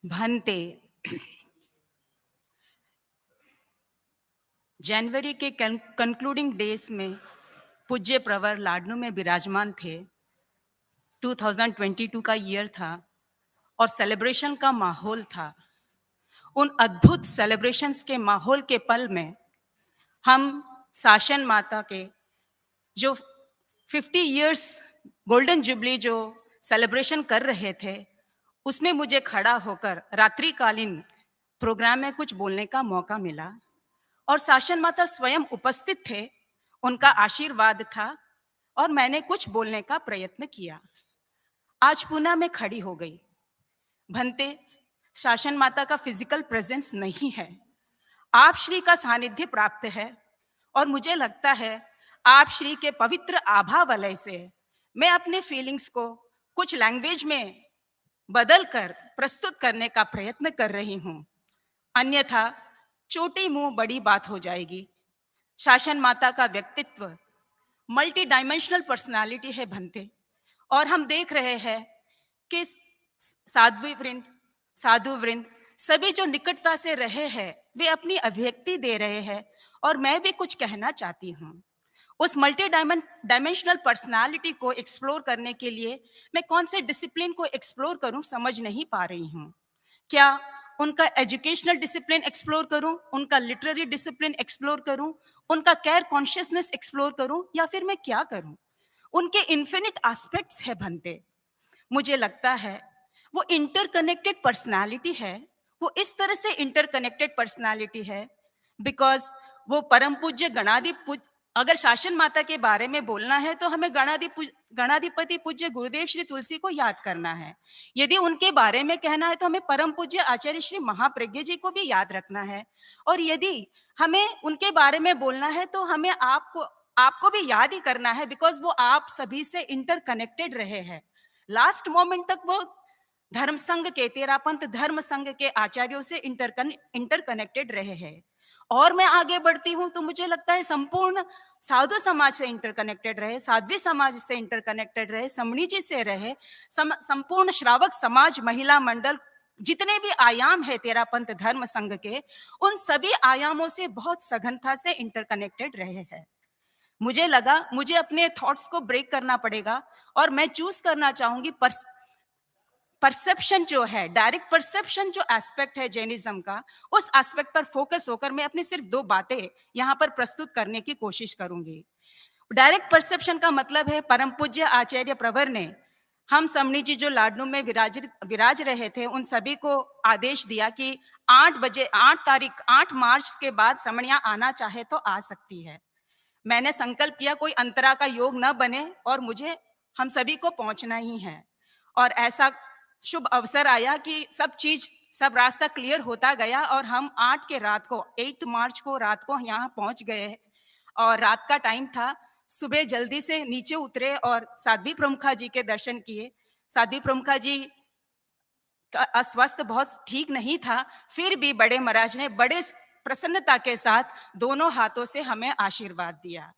भंते। जनवरी के concluding days में पूज्य प्रवर लाडनू में विराजमान थे। 2022 का ईयर था और सेलिब्रेशन का माहौल था। उन अद्भुत सेलिब्रेशंस के माहौल के पल में हम शासन माता के जो 50 इयर्स गोल्डन जुबली जो सेलिब्रेशन कर रहे थे, उसमें मुझे खड़ा होकर रात्रिकालीन प्रोग्राम में कुछ बोलने का मौका मिला और शासन माता स्वयं उपस्थित थे। उनका आशीर्वाद था और मैंने कुछ बोलने का प्रयत्न किया। आज पुनः मैं खड़ी हो गई। भंते, शासन माता का फिजिकल प्रेजेंस नहीं है, आप श्री का सानिध्य प्राप्त है और मुझे लगता है आप श्री के पवित्र आभा वलय से मैं अपने फीलिंग्स को कुछ लैंग्वेज में बदल कर प्रस्तुत करने का प्रयत्न कर रही हूं, अन्यथा छोटी मुंह बड़ी बात हो जाएगी। शासन माता का व्यक्तित्व मल्टी डायमेंशनल पर्सनालिटी है भंते, और हम देख रहे हैं कि साधु वृंद सभी जो निकटता से रहे हैं वे अपनी अभिव्यक्ति दे रहे हैं और मैं भी कुछ कहना चाहती हूँ। उस मल्टी डायमेंशनल पर्सनालिटी को एक्सप्लोर करने के लिए मैं कौन से डिसिप्लिन को एक्सप्लोर करूं समझ नहीं पा रही हूँ। क्या उनका एजुकेशनल डिसिप्लिन एक्सप्लोर करूं, उनका लिटरेरी डिसिप्लिन एक्सप्लोर करूं, उनका केयर कॉन्शियसनेस एक्सप्लोर करूं, या फिर मैं क्या करूं? उनके इन्फिनिट एस्पेक्ट्स है भंते। मुझे लगता है वो इंटरकनेक्टेड पर्सनालिटी है। वो इस तरह से इंटरकनेक्टेड पर्सनालिटी है बिकॉज वो परम पूज्य अगर शासन माता के बारे में बोलना है तो हमें गणाधिपति पूज्य गुरुदेव श्री तुलसी को याद करना है। यदि उनके बारे में कहना है तो हमें परम पूज्य आचार्य श्री महाप्रज्ञ जी को भी याद रखना है। और यदि हमें उनके बारे में बोलना है तो हमें आपको भी याद ही करना है, बिकॉज वो आप सभी से इंटरकनेक्टेड रहे हैं। लास्ट मोमेंट तक वो धर्म संघ के तेरापंथ धर्म संघ के आचार्यों से इंटरकनेक्टेड रहे हैं। और मैं आगे बढ़ती हूं तो मुझे लगता है संपूर्ण साधु समाज से इंटरकनेक्टेड रहे, साध्वी समाज से इंटरकनेक्टेड रहे, समणी जी से रहे, संपूर्ण श्रावक समाज, महिला मंडल, जितने भी आयाम है तेरापंथ धर्म संघ के, उन सभी आयामों से बहुत सघनता से इंटरकनेक्टेड रहे हैं। मुझे लगा मुझे अपने थॉट्स को ब्रेक करना पड़ेगा और मैं चूज करना चाहूंगी परसेप्शन जो है, डायरेक्ट परसेप्शन जो एस्पेक्ट है जैनिज्म का, उस एस्पेक्ट पर फोकस होकर मैं अपनी सिर्फ 2 बातें यहां पर प्रस्तुत करने की कोशिश करूंगी। डायरेक्ट परसेप्शन का मतलब है परम पूज्य आचार्य प्रवर ने हम समणी जी जो लाडनू में विराज रहे थे उन सभी को आदेश दिया कि 8 मार्च के बाद समणिया आना चाहे तो आ सकती है। मैंने संकल्प किया कोई अंतरा का योग न बने और मुझे हम सभी को पहुंचना ही है। और ऐसा शुभ अवसर आया कि सब रास्ता क्लियर होता गया और हम 8 मार्च को रात को यहाँ पहुंच गए। और रात का टाइम था, सुबह जल्दी से नीचे उतरे और साध्वी प्रमुखा जी के दर्शन किए। साध्वी प्रमुखा जी का स्वास्थ्य बहुत ठीक नहीं था, फिर भी बड़े महाराज ने बड़े प्रसन्नता के साथ दोनों हाथों से हमें आशीर्वाद दिया।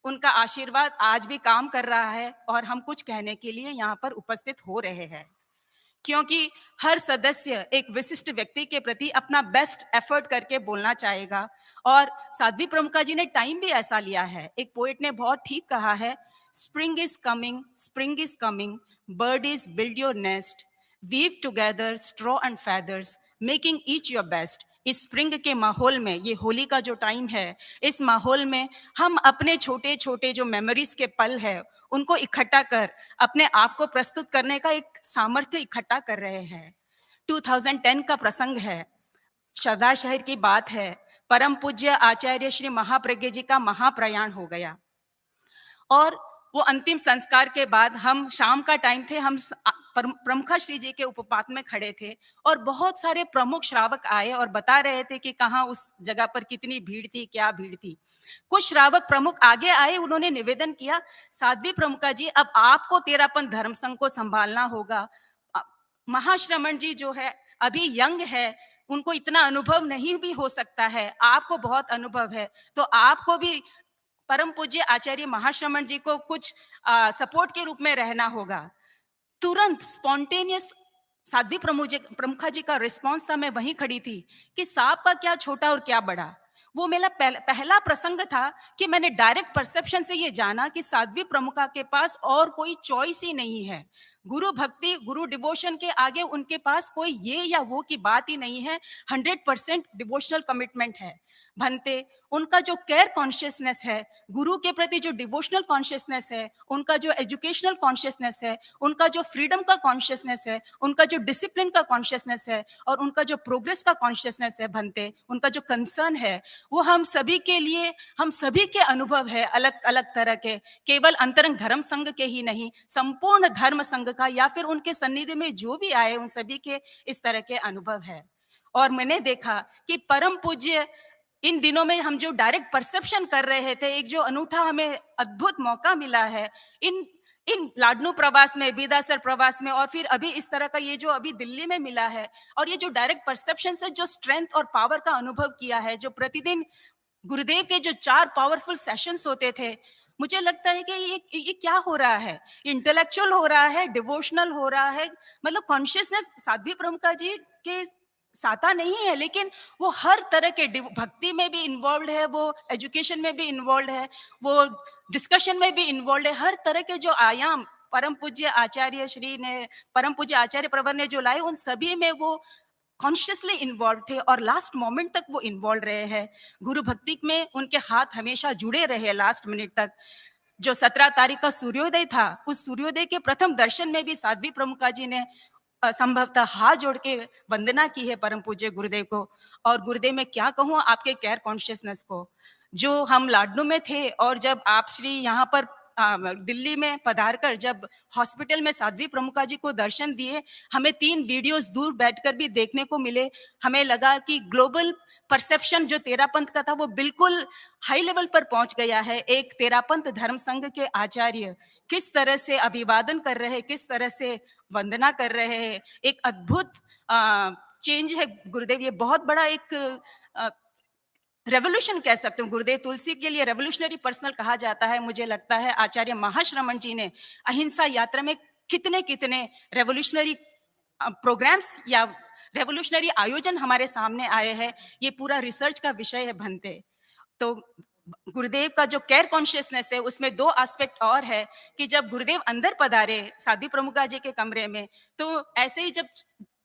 उनका आशीर्वाद आज भी काम कर रहा है और हम कुछ कहने के लिए यहाँ पर उपस्थित हो रहे हैं, क्योंकि हर सदस्य एक विशिष्ट व्यक्ति के प्रति अपना बेस्ट एफर्ट करके बोलना चाहेगा। और साध्वी प्रमुखा जी ने टाइम भी ऐसा लिया है। एक पोएट ने बहुत ठीक कहा है, spring is coming, bird is build your nest, weave together straw and feathers, making each your best. इस स्प्रिंग के माहौल में, ये होली का जो टाइम है, इस माहौल में हम अपने छोटे छोटे जो मेमोरीज के पल है उनको इकट्ठा कर अपने आप को प्रस्तुत करने का एक सामर्थ्य इकट्ठा कर रहे हैं। 2010 का प्रसंग है, सरदार शहर की बात है, परम पूज्य आचार्य श्री महाप्रज्ञ जी का महाप्रयाण हो गया और वो अंतिम संस्कार के बाद हम शाम का टाइम थे, हम प्रमुखा श्री जी के उपपात में खड़े थे और बहुत सारे प्रमुख श्रावक आए और बता रहे थे कि कहाँ उस जगह पर कितनी भीड़ थी, क्या भीड़ थी। कुछ श्रावक प्रमुख आगे आए, उन्होंने निवेदन किया, साध्वी प्रमुखा जी अब आपको तेरापंथ धर्म संघ को संभालना होगा। महाश्रमण जी जो है अभी यंग है, उनको इतना अनुभव नहीं भी हो सकता है, आपको बहुत अनुभव है, तो आपको भी परम पूज्य आचार्य महाश्रमण जी को कुछ सपोर्ट के रूप में रहना होगा। तुरंत साध्वी प्रमुखा जी का रिस्पॉन्स था, मैं वहीं खड़ी थी कि सांप का क्या छोटा और क्या बड़ा। वो मेरा पहला प्रसंग था कि मैंने डायरेक्ट परसेप्शन से ये जाना कि साध्वी प्रमुखा के पास और कोई चॉइस ही नहीं है। गुरु भक्ति, गुरु डिवोशन के आगे उनके पास कोई ये या वो की बात ही नहीं है। 100% डिवोशनल कमिटमेंट है। भंते, उनका जो केयर कॉन्शियसनेस है, गुरु के प्रति जो डिवोशनल कॉन्शियसनेस है, उनका जो एजुकेशनल कॉन्शियसनेस है, उनका जो फ्रीडम का कॉन्शियसनेस है, उनका जो डिसिप्लिन का कॉन्शियसनेस है और उनका जो प्रोग्रेस का कॉन्शियसनेस है भंते, उनका जो कंसर्न है, वो हम सभी के लिए, हम सभी के अनुभव है अलग अलग तरह के, केवल अंतरंग धर्म संघ के ही नहीं, संपूर्ण धर्म संघ का या फिर उनके सन्निधि में जो भी आए उन सभी के इस तरह के अनुभव है। और मैंने देखा कि परम पूज्य इन दिनों में हम जो डायरेक्ट परसेप्शन कर रहे थे, एक जो अनूठा हमें अद्भुत मौका मिला है इन इन लाडनू प्रवास में, बीदासर प्रवास में और फिर अभी इस तरह का ये जो अभी दिल्ली में मिला है, और ये जो डायरेक्ट परसेप्शन से जो स्ट्रेंथ और पावर का अनुभव किया है, जो प्रतिदिन गुरुदेव के जो 4 पावरफुल सेशंस होते थे, मुझे लगता है कि ये क्या हो रहा है? इंटेलेक्चुअल हो रहा है, डिवोशनल हो रहा है, मतलब कॉन्शियसनेस साध्वी प्रमुखा जी के साता नहीं है, लेकिन वो हर तरह के भक्ति में भी इन्वॉल्व है, वो एजुकेशन में भी इन्वॉल्व है, वो डिस्कशन में भी इन्वॉल्व है। हर तरह के जो आयाम परम पूज्य आचार्य श्री ने, परम पूज्य आचार्य प्रवर ने जो लाए, उन सभी में वो कॉन्शियसली इन्वॉल्व थे और लास्ट मोमेंट तक वो इन्वॉल्व रहे हैं। गुरु भक्ति में उनके हाथ हमेशा जुड़े रहे लास्ट मिनट तक। जो 17 तारीख का सूर्योदय था, उस सूर्योदय के प्रथम दर्शन में भी साध्वी प्रमुखा जी ने संभवतः हाथ जोड़ के वंदना की है परम पूज्य गुरुदेव को। और गुरुदेव मैं क्या कहूँ आपके केयर कॉन्शियसनेस को, जो हम लाडनू में थे और जब आप श्री यहाँ पर दिल्ली में पधार कर जब हॉस्पिटल में साध्वी प्रमुखा जी को दर्शन दिए, हमें 3 वीडियोस दूर बैठकर भी देखने को मिले। हमें लगा कि ग्लोबल परसेप्शन जो तेरापंथ का था वो बिल्कुल हाई लेवल पर पहुंच गया है। एक तेरापंथ धर्म संघ के आचार्य किस तरह से अभिवादन कर रहे हैं, किस तरह से वंदना कर रहे हैं, एक अद्भुत चेंज है गुरुदेव। ये बहुत बड़ा एक रेवोल्यूशन कह सकते हूँ। गुरुदेव तुलसी के लिए रेवोल्यूशनरी पर्सनल कहा जाता है। मुझे लगता है आचार्य महाश्रमण जी ने अहिंसा यात्रा में कितने कितने रेवोल्यूशनरी प्रोग्राम्स या रेवोल्यूशनरी आयोजन हमारे सामने आए हैं। ये पूरा रिसर्च का विषय है भंते। तो गुरुदेव का जो केयर कॉन्शियसनेस है उसमें 2 एस्पेक्ट और है कि जब गुरुदेव अंदर पधारे साध्वी प्रमुखा जी के कमरे में, तो ऐसे ही जब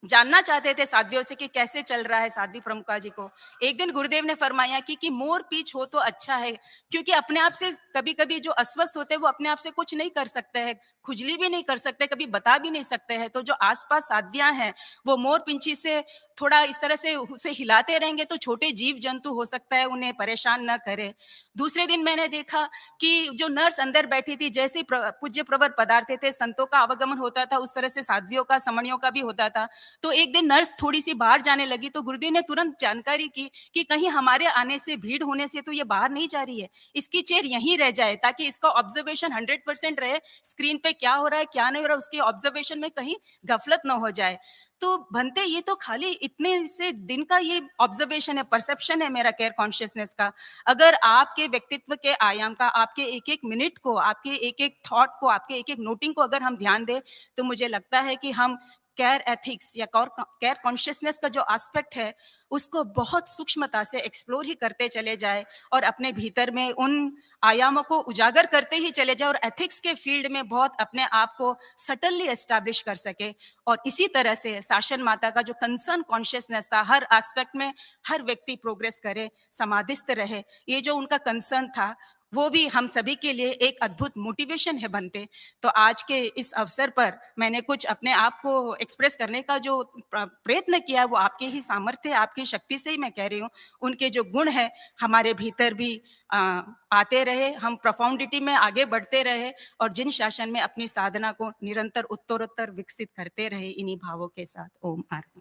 जानना चाहते थे साध्वियों से कि कैसे चल रहा है साध्वी प्रमुखा जी को, एक दिन गुरुदेव ने फरमाया कि मोर पीछ हो तो अच्छा है, क्योंकि अपने आप से कभी कभी जो अस्वस्थ होते हैं वो अपने आप से कुछ नहीं कर सकते हैं, खुजली भी नहीं कर सकते, कभी बता भी नहीं सकते हैं। तो जो आसपास साध्वियां हैं वो मोर पिंछी से थोड़ा इस तरह से उसे हिलाते रहेंगे तो छोटे जीव जंतु हो सकता है उन्हें परेशान न करे। दूसरे दिन मैंने देखा कि जो नर्स अंदर बैठी थी, जैसे ही पूज्य प्रवर पधारते थे, संतों का आवागमन होता था, उस तरह से साध्वियों का, समणियों का भी होता था। तो एक दिन नर्स थोड़ी सी बाहर जाने लगी तो गुरुदेव ने तुरंत जानकारी की कि कहीं हमारे आने से, भीड़ होने से तो ये बाहर नहीं जा रही है, इसकी चेयर यहीं रह जाए ताकि इसका ऑब्जर्वेशन 100% रहे, स्क्रीन पे क्या हो रहा है क्या नहीं हो रहा है उसके ऑब्जर्वेशन में कहीं गफलत न हो जाए। तो भंते ये तो खाली इतने से दिन का ये ऑब्जर्वेशन है, परसेप्शन है मेरा केयर कॉन्शियसनेस का। अगर आपके व्यक्तित्व के आयाम का, आपके एक एक मिनट को, आपके एक एक थॉट को, आपके एक एक नोटिंग को अगर हम ध्यान दें तो मुझे लगता है कि हम केयर एथिक्स या केयर कॉन्शियसनेस का जो एस्पेक्ट है उसको बहुत सूक्ष्मता से एक्सप्लोर ही करते चले जाए और अपने भीतर में उन आयामों को उजागर करते ही चले जाए और एथिक्स के फील्ड में बहुत अपने आप को सटनली एस्टैब्लिश कर सके। और इसी तरह से शासन माता का जो कंसर्न कॉन्शियसनेस था, हर एस्पेक्ट में हर व्यक्ति प्रोग्रेस करे, समाधिस्थ रहे, ये जो उनका कंसर्न था वो भी हम सभी के लिए एक अद्भुत मोटिवेशन है बनते। तो आज के इस अवसर पर मैंने कुछ अपने आप को एक्सप्रेस करने का जो प्रयत्न किया वो आपके ही सामर्थ्य, आपकी शक्ति से ही मैं कह रही हूँ। उनके जो गुण है हमारे भीतर भी आते रहे, हम प्रोफाउंडिटी में आगे बढ़ते रहे और जिन शासन में अपनी साधना को निरंतर उत्तरोत्तर विकसित करते रहे इन्हीं भावों के साथ। ओम आर्म।